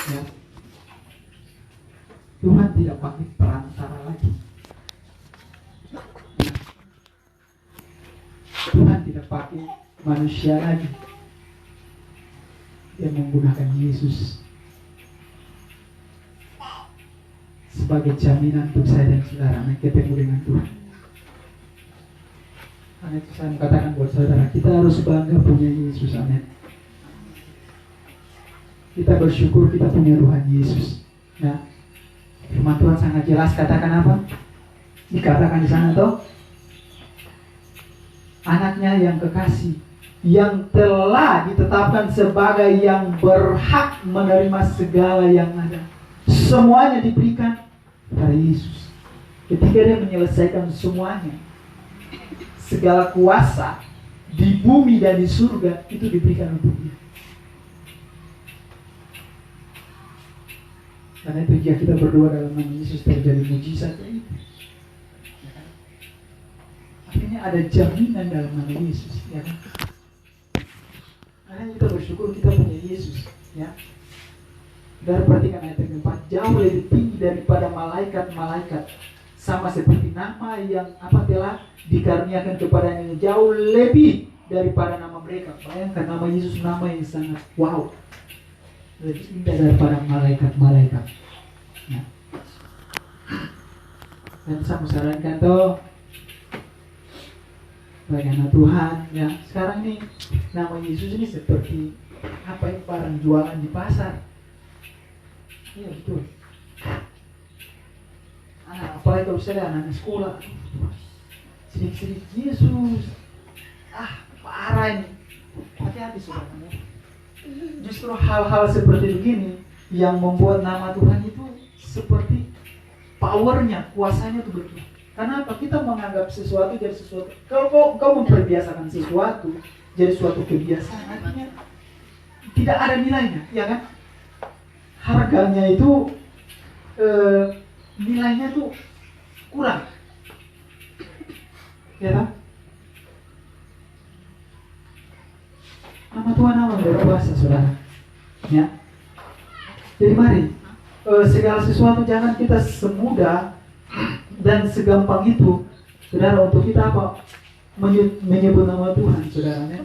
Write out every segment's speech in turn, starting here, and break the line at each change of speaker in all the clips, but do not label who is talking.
Ya. Tuhan tidak pakai perantara lagi. Tuhan tidak pakai manusia lagi. Dia menggunakan Yesus sebagai jaminan untuk saya dan saudara ketemu dengan Tuhan. Karena itu saya katakan buat saudara, kita harus bangga punya Yesus. Amin. Kita bersyukur kita punya Tuhan Yesus. Nah, firman Tuhan sangat jelas, katakan apa? Dikatakan di sana toh, anaknya yang kekasih, yang telah ditetapkan sebagai yang berhak menerima segala yang ada. Semuanya diberikan pada Yesus. Ketika dia menyelesaikan semuanya, segala kuasa di bumi dan di surga itu diberikan untuk dia. Karena itu jika kita berdoa dalam nama Yesus terjadi mujizat itu. Artinya ada jaminan dalam nama Yesus, ya kan? Karena kita bersyukur kita punya Yesus, ya. Dari perhatikan ayat yang keempat, jauh lebih tinggi daripada malaikat-malaikat, sama seperti nama yang telah dikaruniakan kepadanya jauh lebih daripada nama mereka. Bayangkan nama Yesus, nama yang sangat wow, lebih indah daripada malaikat-malaikat. Nah, dan saya menyarankan tuh bagaimana Tuhan, ya. Sekarang ini nama Yesus ini seperti barang jualan di pasar. Iya betul. Apalagi kalau saya anak sekolah, sedikit-sedikit Yesus, parah ini. Hati-hati saudara. Justru hal-hal seperti begini yang membuat nama Tuhan itu seperti powernya, kuasanya itu betul. Karena apa? Kita menganggap sesuatu jadi sesuatu. Kalau kau memperbiasakan sesuatu jadi suatu kebiasaan, artinya tidak ada nilainya, ya kan? Harganya itu nilainya tuh kurang, ya kan? Nama Tuhan nama berkuasa, saudara. Ya. Jadi mari segala sesuatu jangan kita semudah dan segampang itu, saudara, untuk kita menyebut nama Tuhan, saudara. Ya.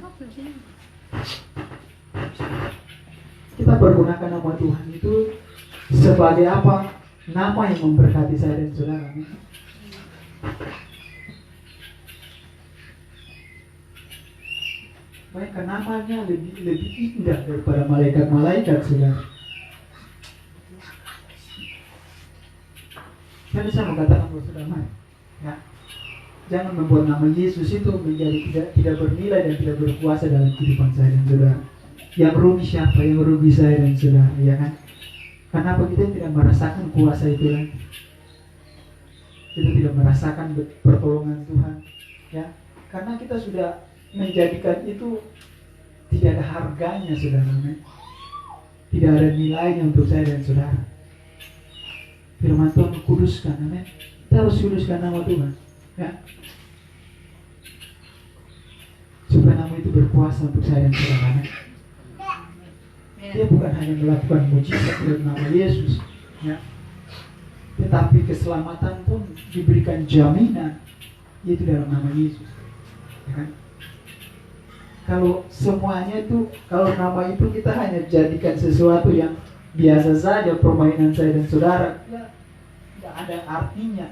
Kita pergunakan nama Tuhan itu sebagai apa? Nama yang memberkati saya dan saudara. Maka namanya lebih indah daripada malaikat-malaikat, saudara. Jadi saya mengatakan buat saudara, ya, jangan membuat nama Yesus itu menjadi tidak bernilai dan tidak berkuasa dalam kehidupan saya dan saudara. Yang rugi siapa? Yang rugi saya dan saudara, ya kan? Kenapa kita tidak merasakan kuasa itu lagi? Kita tidak merasakan pertolongan Tuhan, ya? Karena kita sudah menjadikan itu tidak ada harganya, saudara. Tidak ada nilainya untuk saya dan saudara. Firman Tuhan kuduskan, amin. Kita harus kuduskan nama Tuhan, ya. Supaya nama itu berkuasa untuk saya dan saudara, amin. Dia bukan hanya melakukan mujizat dalam nama Yesus, ya, tetapi keselamatan pun diberikan jaminan yaitu dalam nama Yesus, ya kan? Kalau semuanya itu, kalau nama itu kita hanya jadikan sesuatu yang biasa saja, permainan saya dan saudara, ya tidak ada artinya,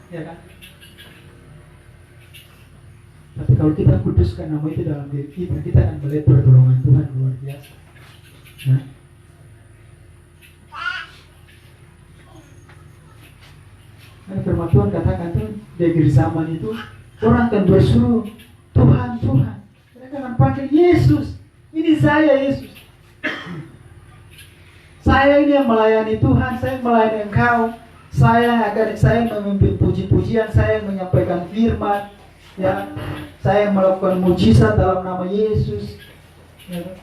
ya kan? Tapi kalau kita kuduskan nama itu dalam diri kita akan melihat pertolongan Tuhan luar biasa. Nah, firman Tuhan katakan tuh di akhir zaman itu orang akan berseru, Tuhan, Tuhan. Mereka akan panggil Yesus. Ini saya, Yesus. Saya ini yang melayani Tuhan, saya melayani Engkau. Saya memimpin puji-pujian, saya menyampaikan firman, ya. Saya melakukan mujizat dalam nama Yesus. Ya.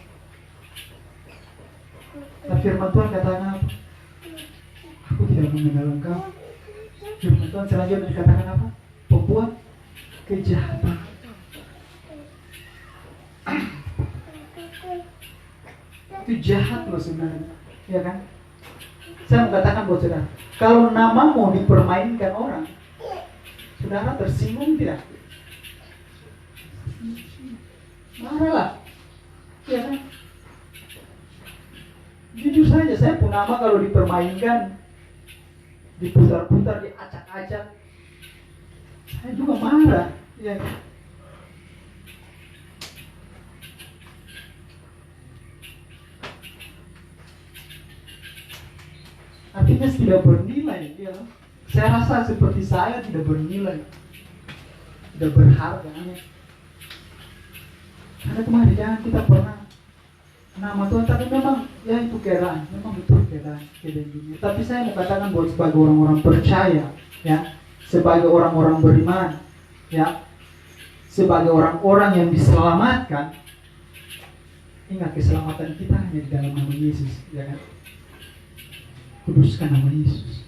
Nah, firman Tuhan katakan apa? Aku tidak mengenal Engkau. Firman Tuhan selanjutnya dikatakan apa? Pembuat kejahatan. Itu jahat loh sebenarnya, ya kan? Saya mau katakan buat saudara, kalau nama mau dipermainkan orang, saudara tersinggung tidak? Marahlah, ya kan? Jujur saja, saya pun nama kalau dipermainkan, diputar-putar, diacak-acak, saya juga marah, ya kan? Artinya tidak bernilai, ya. Saya rasa seperti saya tidak bernilai, tidak berharga. Karena kemarin jangan kita pernah nama Tuhan, tapi memang ya itu keadaan, memang betul keadaan dunia. Tapi saya mau katakan buat sebagai orang-orang percaya, ya, sebagai orang-orang beriman, ya, sebagai orang-orang yang diselamatkan, ingat keselamatan kita hanya di dalam nama Yesus, ya kan? Kuduskan nama Yesus.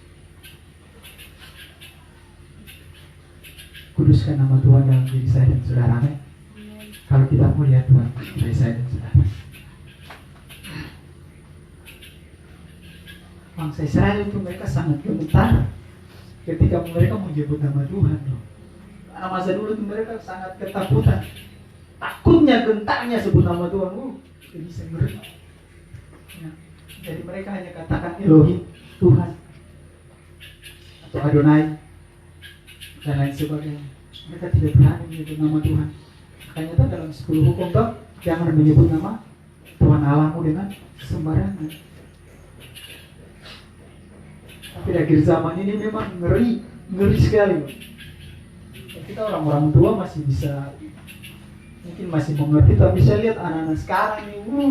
Kuduskan nama Tuhan dalam diri saya dan saudara. Kalau kita mau lihat Tuhan dari saya dan saudara. Bangsa Israel itu mereka sangat gemetar ketika mereka menyebut nama Tuhan. Karena masa dulu itu mereka sangat ketakutan. Takutnya, gentarnya sebut nama Tuhan. Jadi bisa ngeri. Ya. Jadi mereka hanya katakan Elohim, Tuhan, atau Adonai, dan lain sebagainya. Mereka tidak berani menyebut nama Tuhan. Makanya itu dalam 10 hukum bab, jangan menyebut nama Tuhan Allahmu dengan sembarangan. Tapi di akhir zaman ini memang ngeri sekali. Kita orang-orang tua masih bisa, mungkin masih mengerti, tapi saya lihat anak-anak sekarang ini,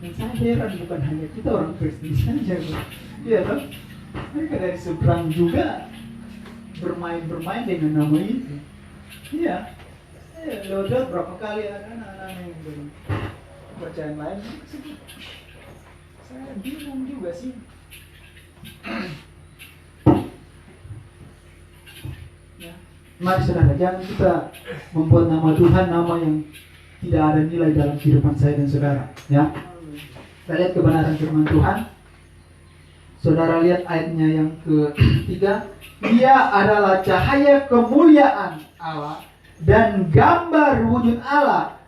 dan saya heran, bukan hanya kita orang Kristen saja, iya kan? Mereka dari seberang juga bermain dengan nama itu. Iya, lewat berapa kali anak-anak yang berkepercayaan lain. Saya bingung juga sih. Ya. Mari saudara, jangan kita membuat nama Tuhan nama yang tidak ada nilai dalam kehidupan saya dan saudara. Ya. Kita lihat kebenaran firman Tuhan. Saudara lihat ayatnya yang ketiga. Dia adalah cahaya kemuliaan Allah dan gambar wujud Allah,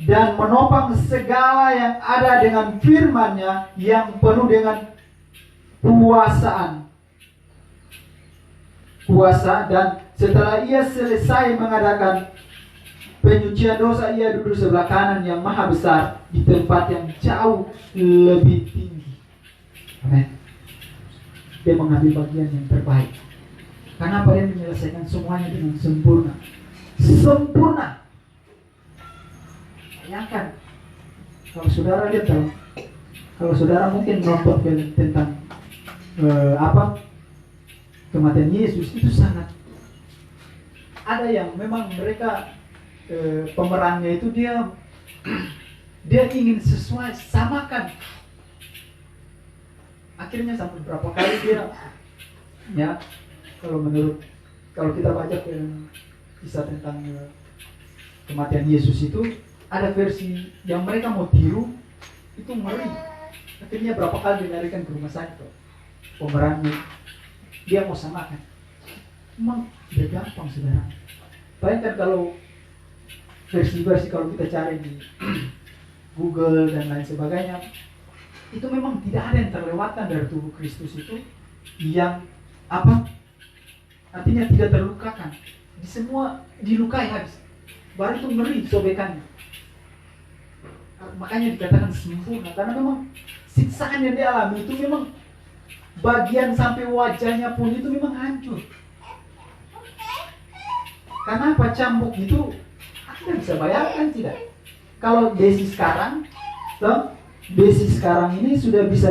dan menopang segala yang ada dengan firman-Nya yang penuh dengan kuasa. Dan setelah ia selesai mengadakan penyucian dosa, ia duduk sebelah kanan yang maha besar di tempat yang jauh lebih tinggi. Amin. Dia mengambil bagian yang terbaik. Kenapa dia menyelesaikan semuanya dengan sempurna? Sempurna. Bayangkan, kalau saudara lihat, kalau saudara mungkin nonton film tentang kematian Yesus, itu sangat. Ada yang memang mereka pemerannya itu dia ingin sesuai, samakan. Akhirnya sampai berapa kali dia, ya, kalau kita baca kisah tentang kematian Yesus itu, ada versi yang mereka mau tiru, itu ngeri. Akhirnya berapa kali dilarikan ke rumah sakit pemerannya, dia mau samakan. Memang tidak gampang, saudara. Bayangkan kalau versi-versi kalau kita cari di Google dan lain sebagainya, itu memang tidak ada yang terlewatkan dari tubuh Kristus itu yang artinya tidak terlukakan. Di semua dilukai habis. Baru itu ngeri sobekannya. Makanya dikatakan sempurna, karena memang siksaan yang dialami itu memang bagian sampai wajahnya pun itu memang hancur. Karena apa? Cambuk itu Anda bisa bayangkan tidak? Kalau besi sekarang ini sudah bisa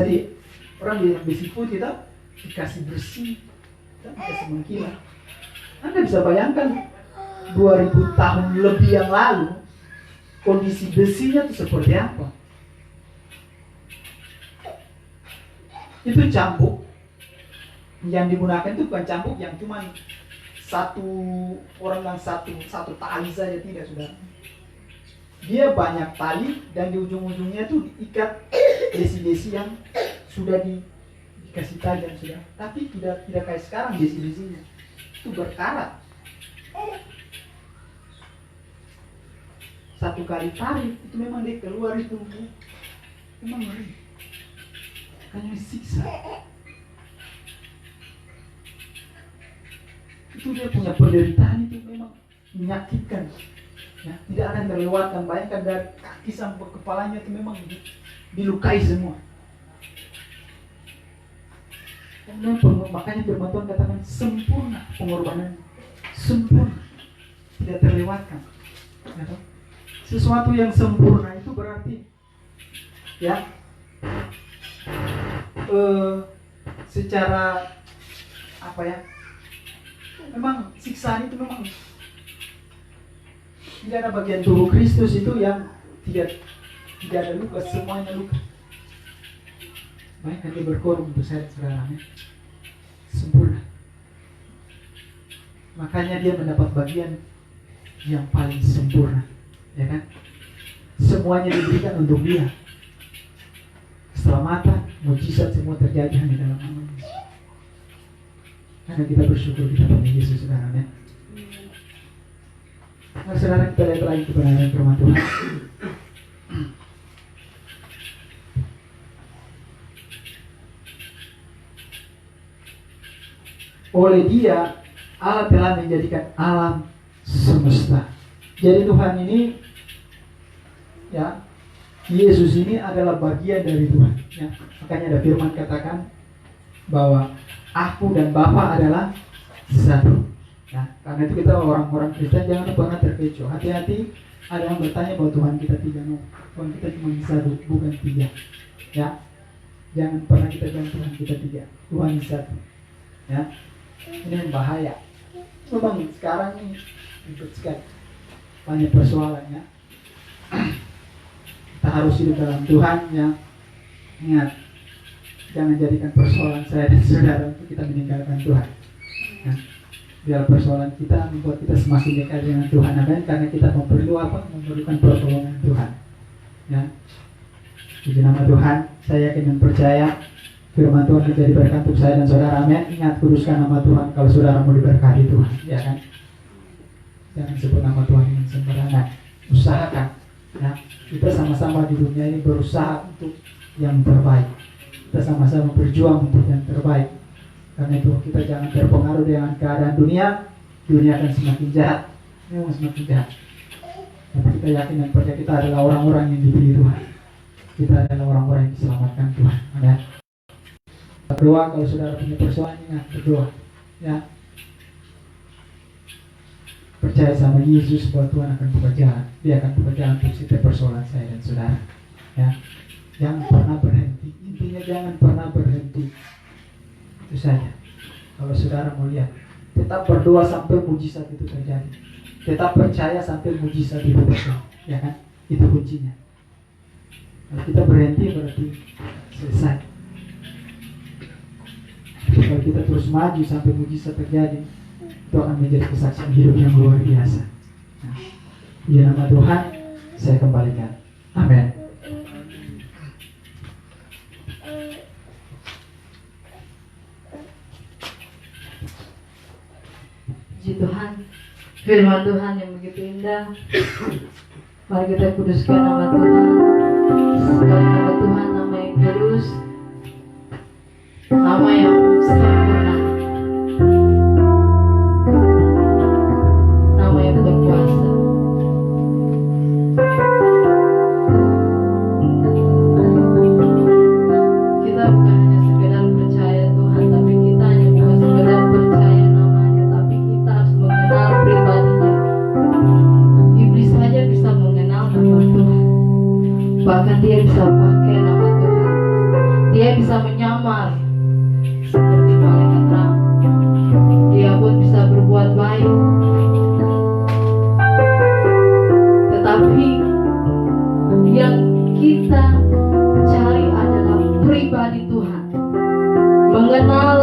orang bilang besi putih, dikasih bersih, dikasih mengkilat. Anda bisa bayangkan 2000 tahun lebih yang lalu kondisi besinya itu seperti apa? Itu cambuk yang digunakan itu bukan cambuk yang cuma satu orang dan satu tali saja, tidak, saudara. Dia banyak tali dan di ujung-ujungnya itu diikat besi-besi yang sudah dikasih tajam sudah, tapi tidak kayak sekarang besi-besinya itu berkarat. Satu kali tarik itu memang dia keluar itu memang ngeri, hanya siksa. Itu dia punya penderitaan itu memang menyakitkan. Ya, tidak ada yang terlewatkan. Bayangkan dari kaki sampai kepalanya itu memang dilukai semua. Kemudian makanya firman Tuhan katakan sempurna pengorbanan, sempurna, tidak terlewatkan. Ya, sesuatu yang sempurna itu berarti ya secara apa ya? Memang siksaan itu memang tidak ada bagian tubuh Kristus itu yang tidak ada luka, semuanya luka. Baik, dia berkorban untuk saya saudaranya sempurna. Makanya dia mendapat bagian yang paling sempurna, ya kan? Semuanya diberikan untuk dia. Keselamatan, mujizat semua terjadi hanya dalam nama Yesus. Karena kita bersyukur kita punya Yesus saudaranya. Nah, saudara, kita lihat lagi kebenaran firman Tuhan. Oleh Dia Allah telah menjadikan alam semesta. Jadi Tuhan ini, ya, Yesus ini adalah bagian dari Tuhan. Ya. Makanya ada firman katakan bahwa Aku dan Bapa adalah satu. Ya, karena itu kita orang-orang Kristen jangan pernah terkecoh. Hati-hati ada yang bertanya bahwa Tuhan kita tiga. Tuhan kita cuma satu, bukan tiga. Ya, jangan pernah kita bilang Tuhan kita tiga. Tuhan satu. Ya, ini yang bahaya. Memang sekarang ini ribet sekali, banyak persoalannya. Kita harus hidup dalam Tuhan. Ya, ingat, jangan jadikan persoalan saya dan saudara untuk kita meninggalkan Tuhan. Ya. Biar persoalan kita membuat kita semakin dekat dengan Tuhan. Amin. Karena kita memerlukan pertolongan Tuhan. Ya. Puji nama Tuhan. Saya yakin dan percaya firman Tuhan menjadi berkat untuk saya dan saudara. Amin. Ingat, kuduskan nama Tuhan kalau saudara mau diberkati Tuhan, ya kan? Jangan sebut nama Tuhan dengan sembarangan. Usahakan. Ya. Kita sama-sama di dunia ini berusaha untuk yang terbaik. Kita sama-sama berjuang untuk yang terbaik. Karena itu kita jangan terpengaruh dengan keadaan dunia. Dunia akan semakin jahat, memang semakin jahat. Tapi kita yakin dan percaya kita adalah orang-orang yang dipilih Tuhan. Kita adalah orang-orang yang diselamatkan Tuhan. Ya. Berdoa kalau saudara punya persoalan, ingat berdoa. Ya. Percaya sama Yesus bahwa Tuhan akan buka jalan. Dia akan buka jalan untuk setiap persoalan saya dan saudara. Ya. Jangan pernah berhenti. Intinya jangan pernah berhenti. Itu saja. Kalau saudara mau lihat, tetap berdoa sampai mujizat itu terjadi. Tetap percaya sampai mujizat itu terjadi. Ya kan? Itu kuncinya. Kalau kita berhenti berarti selesai. Kalau kita terus maju sampai mujizat terjadi, itu akan menjadi kesaksian hidup yang luar biasa. Nah, di nama Tuhan saya kembalikan. Amin.
Puji Tuhan, firman Tuhan yang begitu indah. Mari kita kuduskan nama Tuhan. Sekali nama Tuhan, nama yang kudus, nama yang sempurna, nama yang berkuasa. Kita bukan hanya sekedar percaya Tuhan, tapi kita hanya bukan sekedar percaya namanya, tapi kita harus mengenal pribadinya. Iblis saja bisa mengenal nama Tuhan. Bahkan dia bisa pakai nama Tuhan. Dia bisa menyamar seperti malaikat terang. Dia pun bisa berbuat baik. Tetapi yang kita cari adalah pribadi Tuhan. Mengenal,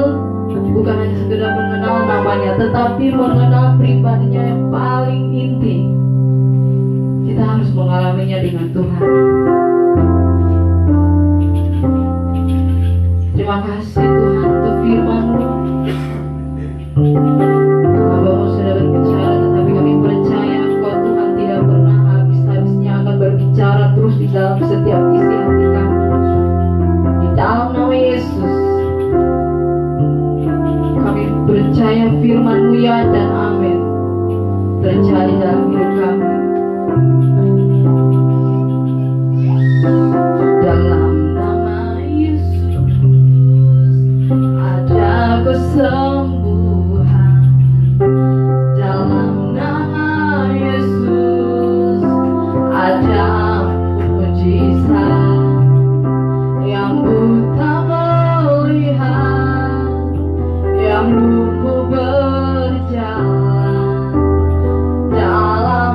bukan hanya sekedar mengenal namanya, tetapi mengenal pribadinya yang paling inti. Kita harus mengalaminya dengan Tuhan. kiranya firman-Mu ya dan amin terjadi dalam hidup kami. Dalam nama Yesus ada kesembuhan. Dalam nama Yesus ada mujizat. Yang buta melihat, yang lumpuh berjalan. Dalam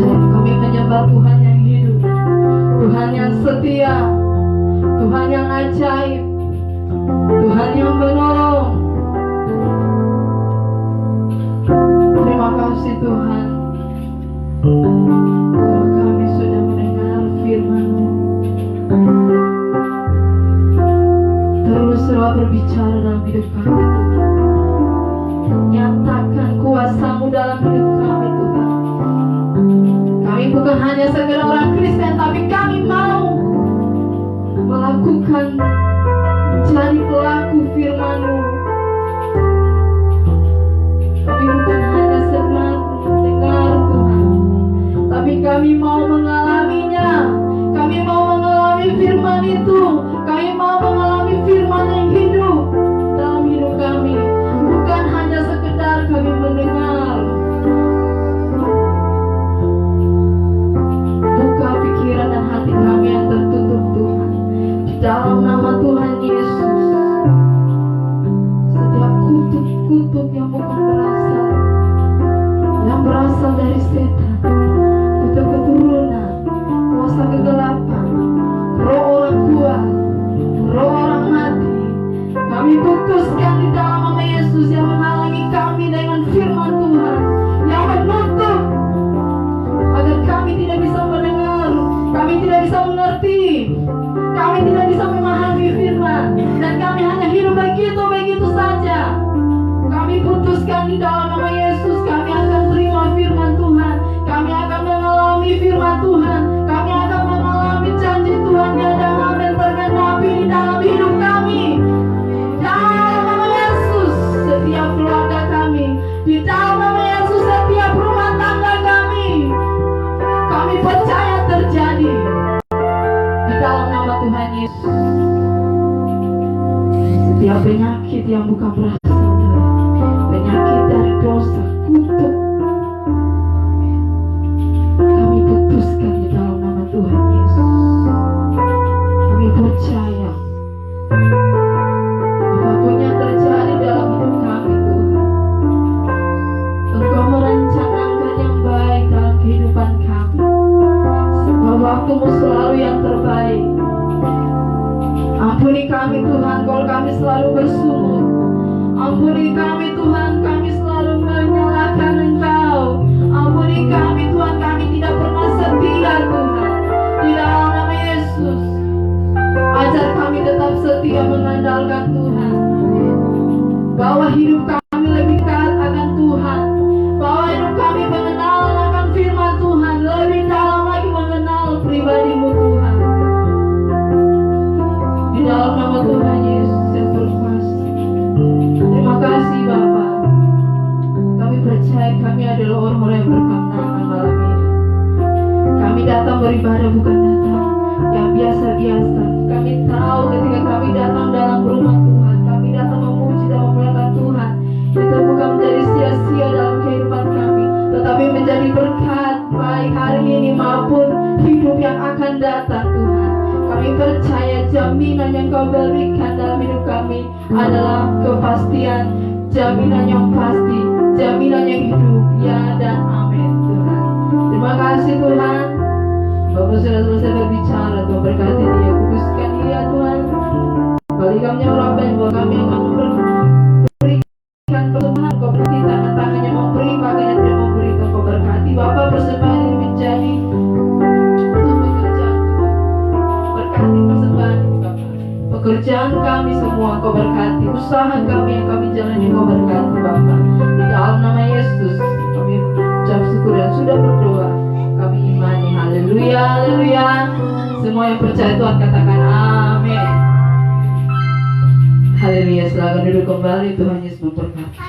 percaya kami menyembah Tuhan yang hidup, Tuhan yang setia, Tuhan yang ajaib, Tuhan yang menolong. Terima kasih Tuhan, kalau kami sudah mendengar firman-Mu, teruslah berbicara dalam hidup kami Tuhan. Nyatakan kuasa-Mu dalam hidup kami Tuhan. Kami bukan hanya sekedar orang Kristen, tapi kami mau melakukan, menjadi pelaku firman-Mu. Kami bukan hanya sekedar mendengar Tuhan, tapi kami mau mengalaminya. Kami mau mengalami firman itu. Kami mau mengalami firman yang hidup dalam hidup kami. Bukan hanya sekedar kami mendengar. Buka pikiran dan hati kami yang tertutup Tuhan, di dalam nama Tuhan Yesus. Setiap kutuk-kutuk yang bukan berasal dari setan, kutuk keturunan, kuasa kegelapan, roh orang tua, roh orang mati, kami putuskan di dalam nama Yesus yang menghalangi kami dengan firman Tuhan, yang menutup agar kami tidak bisa mendengar, kami tidak bisa mengerti, kami tidak bisa memahami firman, dan kami hanya hidup begitu saja. Kami putuskan di dalam nama Yesus, kami akan terima firman Tuhan, kami akan mengalami firman Tuhan, kami akan mengalami janji Tuhan yang akan tergenapi di dalam hidup kami. Dalam nama Yesus, setiap keluarga kami, di dalam nama Yesus, setiap rumah tangga kami percaya terjadi di dalam nama Tuhan Yesus. Setiap penyakit yang bukan berasal dari penyakit dari dosa, kutuk, kami putuskan di dalam nama Tuhan Yesus. Kami percaya apapun yang terjadi dalam hidup kami Tuhan, Engkau merencanakan yang baik dalam kehidupan kami, sebab waktu-Mu selalu yang terbaik. Ampuni kami Tuhan kalau kami selalu bersungut. Ampuni kami Tuhan, kami selalu menyalahkan Engkau. Ampuni kami Tuhan, kami tidak pernah setia Tuhan. Di dalam nama Yesus, ajar kami tetap setia mengandalkan Tuhan. Bawa hidup kami lebih dekat akan Tuhan. Bawa hidup kami mengenal akan firman Tuhan, lebih dalam lagi mengenal pribadi-Mu Tuhan. Di dalam nama Tuhan Yesus yang berkuasa. Terima kasih Bapa. Kami percaya kami adalah orang-orang yang berkemenangan malam ini. Kami datang beribadah bukan datang yang biasa-biasa. Kami tahu ketika kami datang dalam rumah Tuhan, kami datang memuji dan memuliakan Tuhan, itu bukan menjadi sia-sia dalam kehidupan kami, tetapi menjadi berkat baik hari ini maupun hidup yang akan datang Tuhan. Kami percaya jaminan yang Kau berikan dalam hidup kami adalah kepastian, jaminan yang pasti, jaminan yang hidup, ya dan amin Tuhan. Terima kasih Tuhan. Bapak sudah selesai berbicara, Tuhan berkati dia, kuduskan dia Tuhan. Balikkannya orang bahwa kami akan memberikan persembahan, Kau berkati tangan-tangannya memberi, pakaian tidak memberi, Kau berkati Bapak persembahan ini menjadi pekerjaan kami semua Kau berkati, usaha kami yang kami jalani Kau berkati Bapa. Di dalam nama Yesus kami ucap syukur dan sudah berdoa, kami imani. Haleluya, haleluya. Semua yang percaya Tuhan katakan amin. Haleluya. Silakan duduk kembali, Tuhan Yesus memberkati.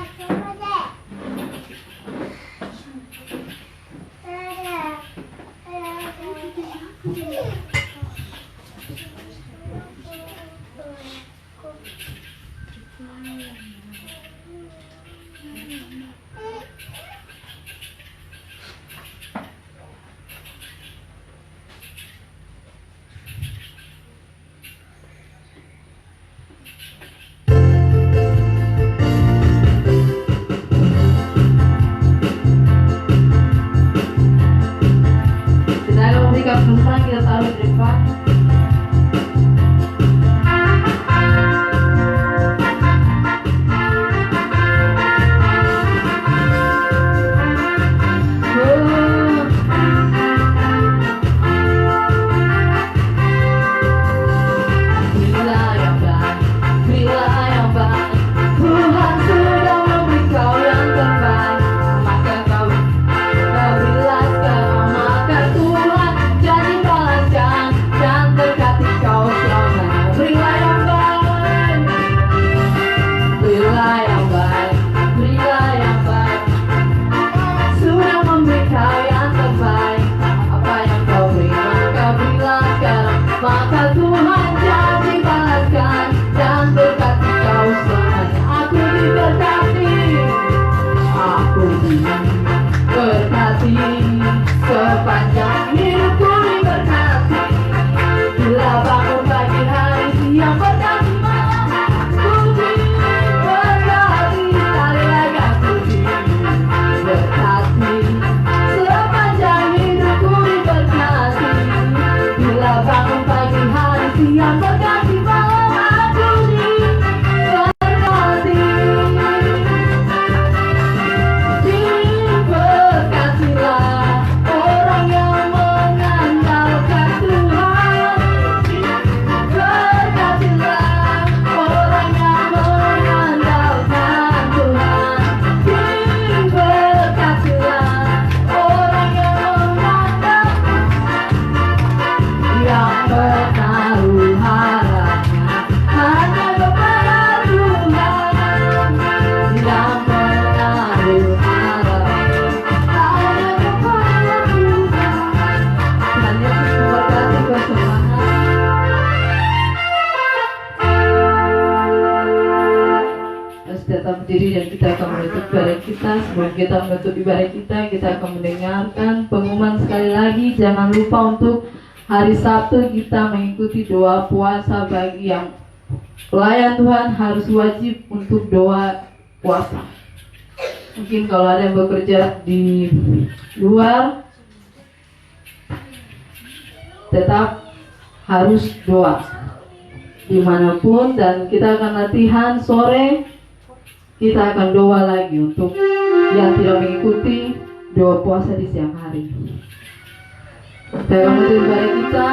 berdiri dan kita akan menutup ibadah kita. Sebelum kita menutup ibadah kita akan mendengarkan pengumuman sekali lagi. Jangan lupa untuk hari Sabtu kita mengikuti doa puasa. Bagi yang pelayan Tuhan harus wajib untuk doa puasa. Mungkin kalau ada yang bekerja di luar, tetap harus doa dimanapun. Dan kita akan latihan sore, kita akan doa lagi untuk yang tidak mengikuti doa puasa di siang hari. Kita akan menutup ibadah kita.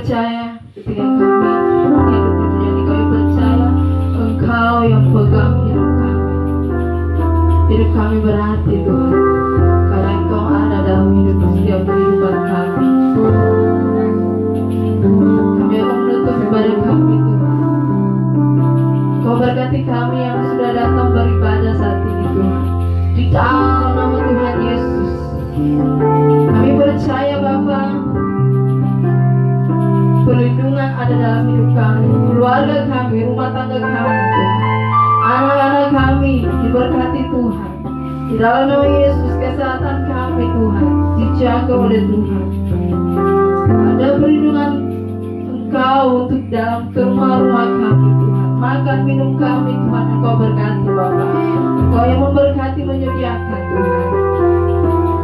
percaya ketika kami hidup di dunia ini, kami percaya Engkau yang pegang hidup kami. Hidup kami berarti Tuhan, karena Engkau ada dalam hidup setiap kehidupan kami. Kami akan menutup ibadah kami Tuhan. Kau berkati kami yang sudah datang beribadah saat ini Tuhan, di dalam nama Tuhan Yesus. Kami percaya Bapa, perlindungan ada dalam hidup kami, keluarga kami, rumah tangga kami Tuhan. Anak-anak kami diberkati Tuhan. Di dalam nama Yesus, kesehatan kami Tuhan dijaga oleh Tuhan. Ada perlindungan Engkau untuk dalam rumah-rumah kami Tuhan. Makan minum kami Tuhan, Engkau berkati Bapa. Engkau yang memberkati, menyediakan Tuhan.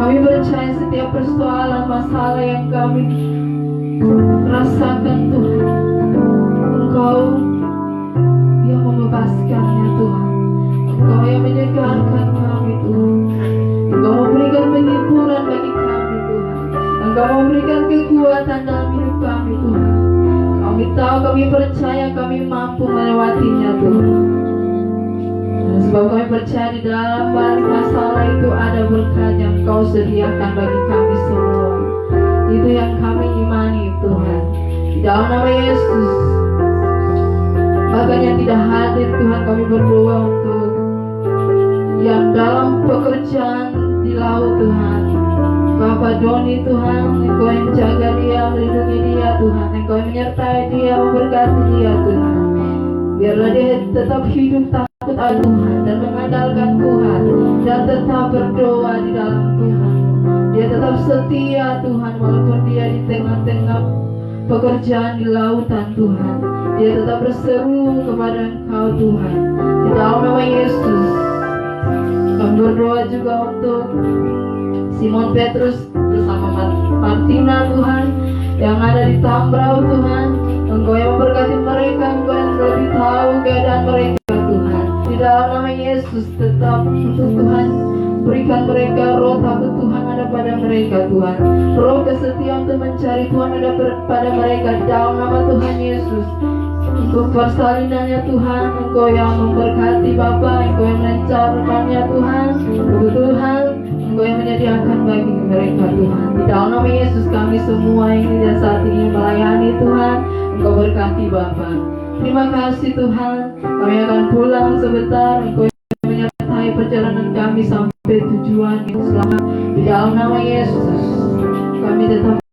Kami percaya setiap persoalan masalah yang kami rasakan Tuhan, Engkau yang membebaskannya Tuhan. Engkau yang menyegarkan kami Tuhan. Engkau memberikan penghiburan bagi kami Tuhan. Engkau memberikan kekuatan dalam hidup kami Tuhan. Kami tahu, kami percaya kami mampu melewatinya Tuhan. Dan sebab kami percaya di dalam balik masalah itu ada berkat yang Kau sediakan bagi kami semua. Itu yang kami imani Tuhan. Di dalam nama Yesus. Bahkan yang tidak hadir Tuhan, kami berdoa untuk yang dalam pekerjaan di laut Tuhan. Bapak Doni Tuhan, Engkau yang jaga dia, melindungi dia Tuhan. Engkau yang menyertai dia, memberkati dia Tuhan. Biarlah dia tetap hidup takut akan Tuhan dan mengandalkan Tuhan, dan tetap berdoa di dalam Tuhan. Dia tetap setia Tuhan, walaupun dia di tengah-tengah pekerjaan di lautan Tuhan. Dia tetap berseru kepada Engkau Tuhan. Di dalam nama Yesus, kami berdoa juga untuk Simon Petrus bersama Martina Tuhan, yang ada di Tambrau Tuhan. Engkau yang memberkati mereka, Engkau yang lebih tahu keadaan mereka Tuhan. Di dalam nama Yesus, tetap untuk Tuhan, berikan mereka roh takut Tuhan ada pada mereka Tuhan. Roh kesetiaan untuk mencari Tuhan ada pada mereka di dalam nama Tuhan Yesus. Untuk persalinannya Tuhan, Engkau yang memberkati Bapa, Engkau yang melancarkannya Tuhan. Tuhan, Engkau yang menyediakan bagi mereka Tuhan. Di dalam nama Yesus kami semua ini dan saat ini melayani Tuhan, Engkau berkati Bapa. Terima kasih Tuhan, kami akan pulang sebentar. Engkau yang menyertai perjalanan kami sampai tujuan yang selamat. Di dalam nama Yesus kami tetap